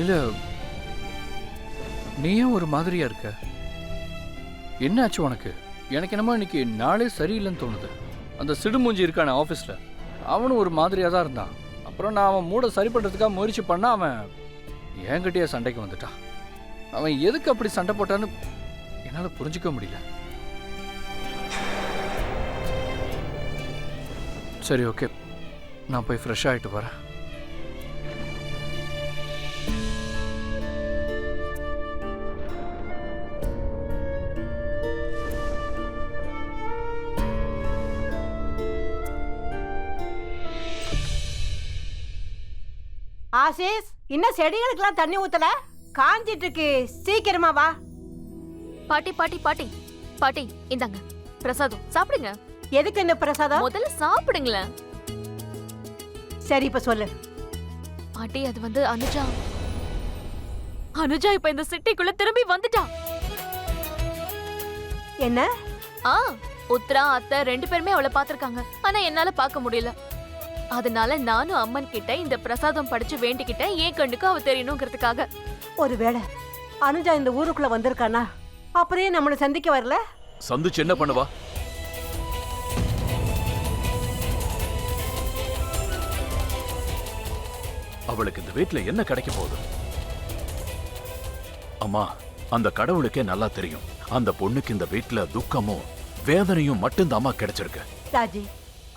இல்ல, நீயும் ஒரு மாதிரியா இருக்க. என்ன ஆச்சு உனக்கு? எனக்கு என்னமோ இன்னைக்கு நாளே சரியில்லைன்னு தோணுது. அந்த சிடுமூஞ்சி இருக்கான ஆஃபீஸில், அவனும் ஒரு மாதிரியாக தான் இருந்தான். அப்புறம் நான் அவன் மூட சரி பண்ணுறதுக்காக முயற்சி பண்ணா அவன் என்கிட்டயே சண்டைக்கு வந்துட்டான். அவன் எதுக்கு அப்படி சண்டை போட்டான்னு என்னால் புரிஞ்சிக்க முடியல. சரி, ஓகே, நான் போய் ஃப்ரெஷ் ஆகிட்டு வரேன். ஆசிஸ், இன்னும் செடிகளுக்கெல்லாம் தண்ணி ஊத்தல, காஞ்சிட்டு இருக்கு, சீக்கிரமா வா. பாட்டி பாட்டி பாட்டி பாட்டி, இந்தாங்க பிரசாதம், சாப்பிடுங்க. எதுக்கு இந்த பிரசாதம்? முதல்ல சாப்பிடுங்களேன். சரி, இப்ப சொல்லு. பாட்டி, அது வந்து அனுஜா அனுஜா இப்ப இந்த சிட்டிக்குள்ள திரும்பி வந்துட்டா. என்ன? உத்ரா அத்தை 2 பேருமே அவளை பாத்திருக்காங்க. ஆனா என்னால பார்க்க முடியல. அதனால நானும் அம்மன் கிட்ட இந்த பிரசாதம் படிச்சு வேண்டிக்கிட்டேன், ஏன் கண்ணுக்கு அவ தெரியணுங்கிறதுக்காக. ஒருவேளை அனுஜா இந்த ஊருக்குள்ள வந்திருக்கானா? அப்படியே நம்மளை சந்திக்க வரல? சந்திச்சு என்ன பண்ணுவா? அவளுக்கு இந்த வீட்டுல என்ன கிடைக்க போகுது? அம்மா, அந்த கடவுளுக்கே நல்லா தெரியும், அந்த பொண்ணுக்கு இந்த வீட்டுல துக்கமும் வேதனையும் மட்டும்தாம்மா கிடைச்சிருக்கு. ராஜி,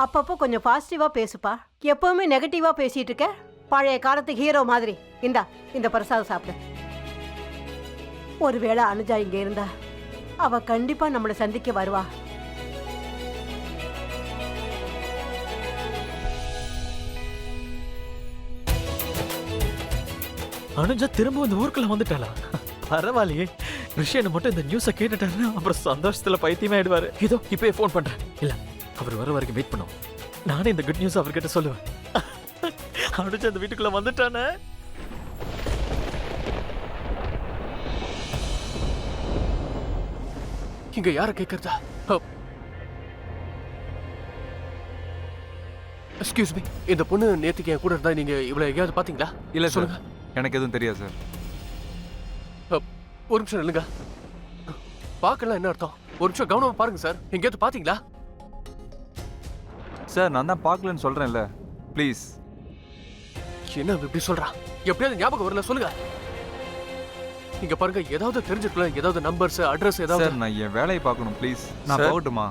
அப்பப்போ கொஞ்சம் பாசிட்டிவா பேசுப்பா. எப்பவுமே நெகட்டிவா பேசிட்டு இருக்க. பழைய காலத்து ஹீரோ மாதிரி. இந்த பிரசாதம் சாப்பிடு. ஒருவேளை அனுஜா இங்க இருந்தா அவ கண்டிப்பா நம்மளை சந்திக்க வருவா. அனுஜா திரும்ப இந்த ஊருக்குள்ள வந்துட்டாளா? பரவாயில்லையே. ரிஷியனை மட்டும் இந்த நியூஸை கேட்டுட்டாருன்னா அப்புறம் சந்தோஷத்துல பைத்தியமே ஆயிடுவாரு. இதோ இப்பயே ஃபோன் பண்றேன். இல்ல, அவர் வர வரைக்கும் வெயிட் பண்ணுவோம். நானே இந்த குட் நியூஸ் அவர்கிட்ட சொல்லுவேன். அனுஜா இந்த வீட்டுக்குள்ள வந்துட்டானே. இங்க யார கேக்குறதா? எக்ஸ்கியூஸ் மீ, இந்த பொண்ணு நேத்துக்கு என் கூட இருந்தா நீங்க இவ்வளவு எங்கேயாவது பாத்தீங்களா? இல்ல சொல்லுங்க. எனக்கு எதுவும் தெரியாது சார். ஒரு நிமிஷம் இல்லைங்க, பார்க்கலாம் என்ன அர்த்தம்? ஒரு நிமிஷம் கவனமா பாருங்க சார், எங்கேயாவது பாத்தீங்களா? சார், நான் தான் பார்க்கலன்னு சொல்றேன்ல, ப்ளீஸ். என்ன இப்படி சொல்றா? எப்படியாவது ஞாபகம் வரல, சொல்லுங்க. இங்க பாருங்க, ஏதாவது தெரிஞ்சிருக்கல, ஏதாவது நம்பர்ஸ், அட்ரஸ் ஏதாவது. சார், நான் என் வேலையை பார்க்கணும், ப்ளீஸ். நான் போகட்டுமா?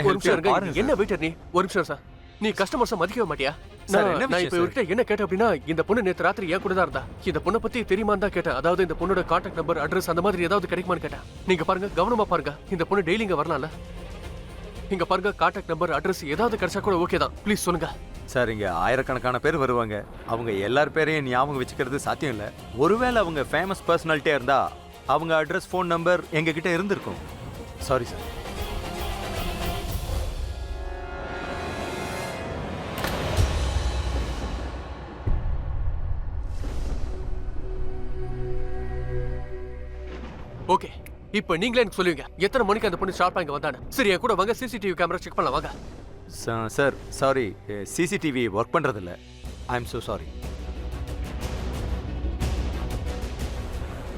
ஒரு நிமிஷம் இருங்க. என்ன வெயிட்டர் நீ? ஒரு நிமிஷம் சார், நீ கஸ்டமர்ஸை மதிக்கவே மாட்டியா? நான் இப்ப இவர்கிட்ட என்ன கேட்டேன் அப்படின்னா, இந்த பொண்ணு நேத்து ராத்திரி ஏன் கூட தான் இருந்தா, இந்த பொண்ணை பத்தி தெரியுமான்னு தான் கேட்டேன். அதாவது இந்த பொண்ணோட கான்டாக்ட் நம்பர், அட்ரஸ் அந்த மாதிரி ஏதாவது கிடைக்குமான்னு கேட்டேன். நீங்க பாருங்க, கவனமா பாருங்க, இந்த பொண்ணு டெய்லி இங்க வரலாம்ல. இங்க பாருங்க, கான்டாக்ட் நம்பர், அட்ரஸ் ஏதாவது கிடைச்சா கூட ஓகே தான். ப்ளீஸ் சொல்லுங்க சார். இங்க ஆயிரக்கணக்கான பேர் வருவாங்க. அவங்க எல்லார் பேரையும் ஞாபகம் வச்சுக்கிறது சாத்தியம் இல்லை. ஒருவேளை அவங்க ஃபேமஸ் பர்சனாலிட்டியா இருந்தா அவங்க அட்ரஸ், ஃபோன் நம்பர் எங்ககிட்ட இருந்திருக்கும். Sorry sir. ஓகே, இப்போ நீங்களே எனக்கு சொல்லுவீங்க எத்தனை மணிக்கு அந்த பொண்ணு ஷார்ப்பா இங்க வந்தானு. சரி, என் கூட வாங்க, சிசிடிவி கேமரா செக் பண்ணலாம் வாங்க. சார், சாரி, சிசிடிவி ஒர்க் பண்றதில்ல. I am so sorry.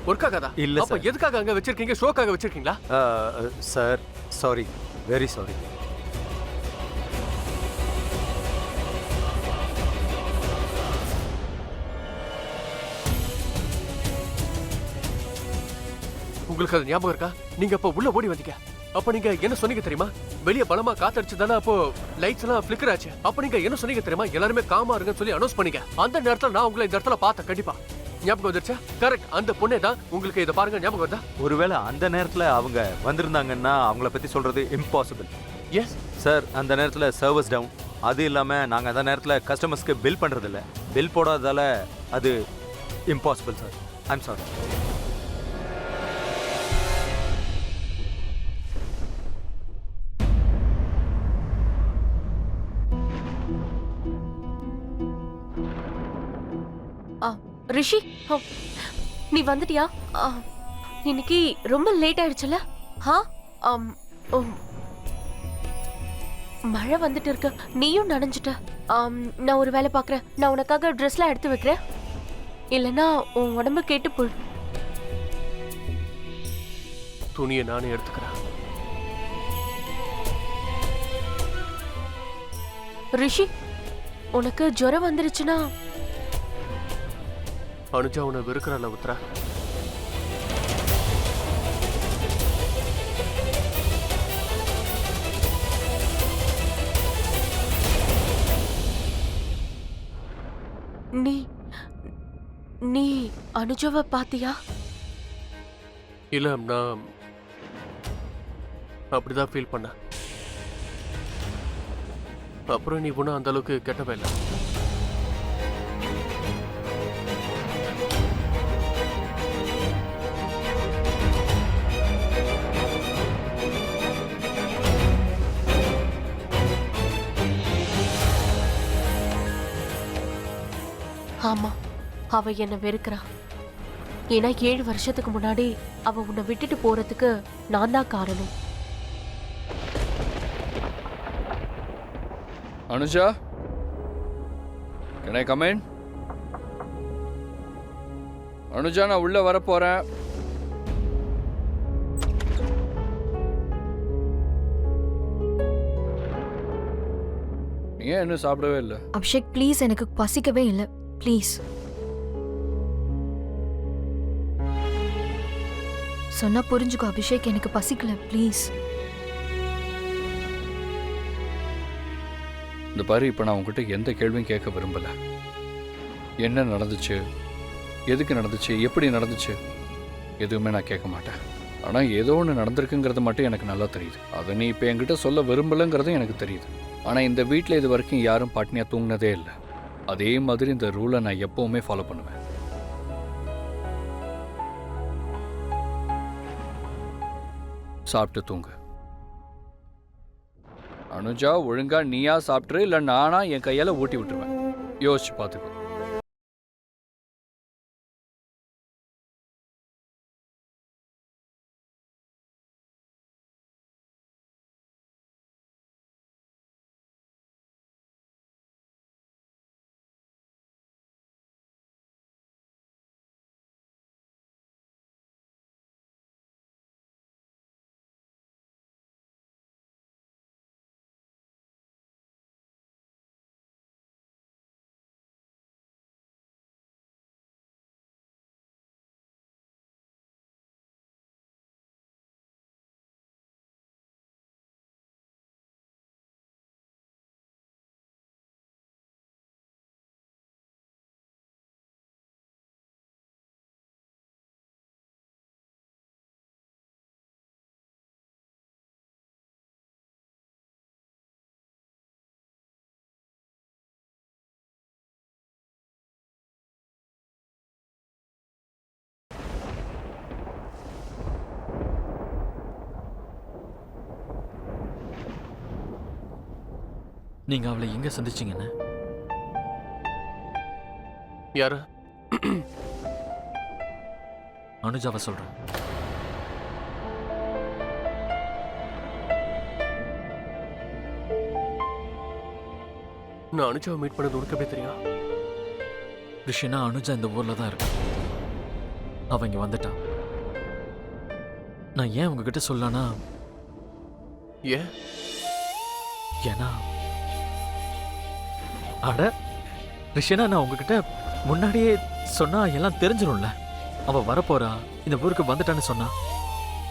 Work ஆகாதா? இல்ல அப்ப சார். எதுக்காக அங்க வச்சிருக்கீங்க? ஷோக்காக வச்சிருக்கீங்களா? Sir, sorry, very sorry. உங்களுக்கு அது ஞாபகம் இருக்கா? நீங்க அப்ப உள்ள ஓடி வந்தீங்க. அப்ப நீங்க என்ன சொன்னீங்க தெரியுமா? வெளிய பலமா காத்தடிச்சதால அப்போ லைட்ஸ் எல்லாம் ஃபிளிக்கர் ஆச்சு. அப்ப நீங்க என்ன சொன்னீங்க தெரியுமா? எல்லாருமே காமா இருங்கன்னு சொல்லி அனௌன்ஸ் பண்ணீங்க. அந்த நேரத்துல நான் உங்களை இந்த இடத்துல பார்த்தேன். கண்டிப்பா ஞாபகம் வந்துருச்சா? கரெக்ட், அந்த பொண்ணே தான். உங்களுக்கு இதை பாருங்க, ஞாபகம் வருதா? ஒருவேளை அந்த நேரத்துல அவங்க வந்திருந்தாங்கன்னா அவங்கள பத்தி சொல்றது இம்பாசிபிள். எஸ் சார், அந்த நேரத்துல சர்வீஸ் டவுன். அது இல்லாம நாங்க அந்த நேரத்துல கஸ்டமர்ஸ்க்கு பில் பண்றது இல்ல. பில் போடாததால அது impossible sir. I am sorry. Rishi, நீ வந்துட்டியா? இன்னைக்கு ரொம்ப லேட் ஆயிடுச்சுல? மழை வந்துட்டு இருக்கு, நீயும் நனைஞ்சிட்ட. நான் ஒரு வேலை பார்க்கறேன். நான் உனக்காக ட்ரெஸ்லாம் எடுத்து வைக்கிறேன். இல்லனா உன் உடம்பு கேட்டு போயிடும். துணியை நானே எடுத்துக்கிறேன். ரிஷி, உனக்கு ஜுரம் வந்துருச்சுன்னா அனுஜா உன்னை வெறுக்கிறாள் உத்ரா. நீ நீ அனுஜாவை பாத்தியா? இல்ல, நான் அப்படிதான் ஃபீல் பண்ண. அப்புறம் நீ ஒன்றும் அந்த அளவுக்கு கெட்டவே இல்லை. ஆமா, அவ என்ன வெறுக்கிறா. ஏன்னா 7 வருஷத்துக்கு முன்னாடி அவ உன்னை விட்டுட்டு போறதுக்கு நான் தான் காரணம். Anuja, can I come in? Anuja, நான் உள்ள வர போறேன். ஏன் இன்னும் சாப்பிடவே இல்லை? அபிஷேக் ப்ளீஸ், எனக்கு பசிக்கவே இல்லை ப்ளீஸ். சொன்னா புரிஞ்சுக்கோ அபிஷேக், எனக்கு பசிக்கல ப்ளீஸ். இந்த பாரு, இப்போ நான் உங்ககிட்ட எந்த கேள்வியும் கேட்க விரும்பல. என்ன நடந்துச்சு, எதுக்கு நடந்துச்சு, எப்படி நடந்துச்சு, எதுவுமே நான் கேட்க மாட்டேன். ஆனால் ஏதோ ஒன்று நடந்திருக்குங்கிறது மட்டும் எனக்கு நல்லா தெரியுது. அதை நீ இப்போ என்கிட்ட சொல்ல விரும்பலைங்கிறதும் எனக்கு தெரியுது. ஆனால் இந்த வீட்டில் இது வரைக்கும் யாரும் பட்னியாக தூங்கினதே இல்லை. அதே மாதிரி இந்த ரூலை நான் எப்போவுமே ஃபாலோ பண்ணுவேன். சாப்பிட்டு தூங்கு. அனுஜா, ஒழுங்கா நீயா சாப்பிட்ரு, இல்லை நானா என் கையால் ஊட்டி விட்டுருவேன். யோசிச்சு பார்த்துக்கோ. நீங்க அவளை எங்க சந்திச்சீங்கன்னு? யாரு? அனுஜாவை சொல்றேன். நான் அனுஜாவை மீட் பண்ணது உனக்கு எப்படி தெரியும்? ரிஷினா, அனுஜா இந்த ஊர்ல தான் இருக்கு. அவ இங்க வந்துட்டா. நான் ஏன் உங்ககிட்ட சொல்லனா? ஏன்? ஏன்னா அட ரிஷினா, நான் உங்ககிட்ட முன்னாடியே சொன்னா எல்லாம் தெரிஞ்சிடும்ல. அவ வரப்போறா, இந்த ஊருக்கு வந்துட்டான்னு சொன்னா.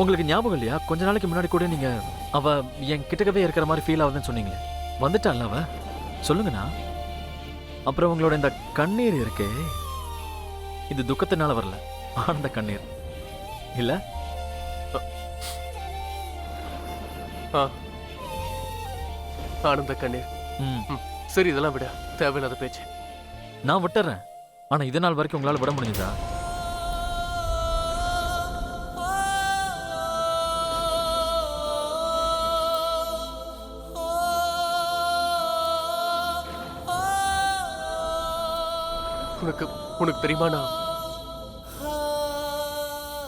உங்களுக்கு ஞாபகம் இல்லையா? கொஞ்ச நாளைக்கு முன்னாடி கூட நீங்க அவ என் கிட்டக்கவே இருக்கிற மாதிரி ஃபீல் ஆகுதுன்னு சொன்னீங்களே. வந்துட்டான்ல அவ. சொல்லுங்கண்ணா. அப்புறம் உங்களோட இந்த கண்ணீர் இருக்கே, இது துக்கத்தினால வரல, ஆனந்த கண்ணீர் இல்ல? ஆனந்த கண்ணீர். சரி, இதெல்லாம் விட, தேவையில்லாத பேச்சு. நான் விட்டுறேன். ஆனா இது நாள் வரைக்கும் உங்களால விட முடியுதா? உனக்கு தெரியுமா,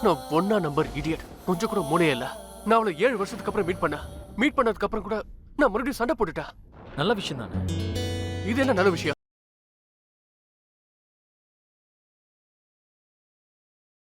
நான் ஒன்னா நம்பர் இடியட். கொஞ்சம் கூட மூளையே இல்ல. நான் அவளை 7 வருஷத்துக்கு அப்புறம் மீட் பண்ணதுக்கு அப்புறம் கூட நான் மறுபடியும் சண்டை போட்டுட்டேன். நல்ல விஷயம் தானே? இது என்ன நல்ல விஷயம்?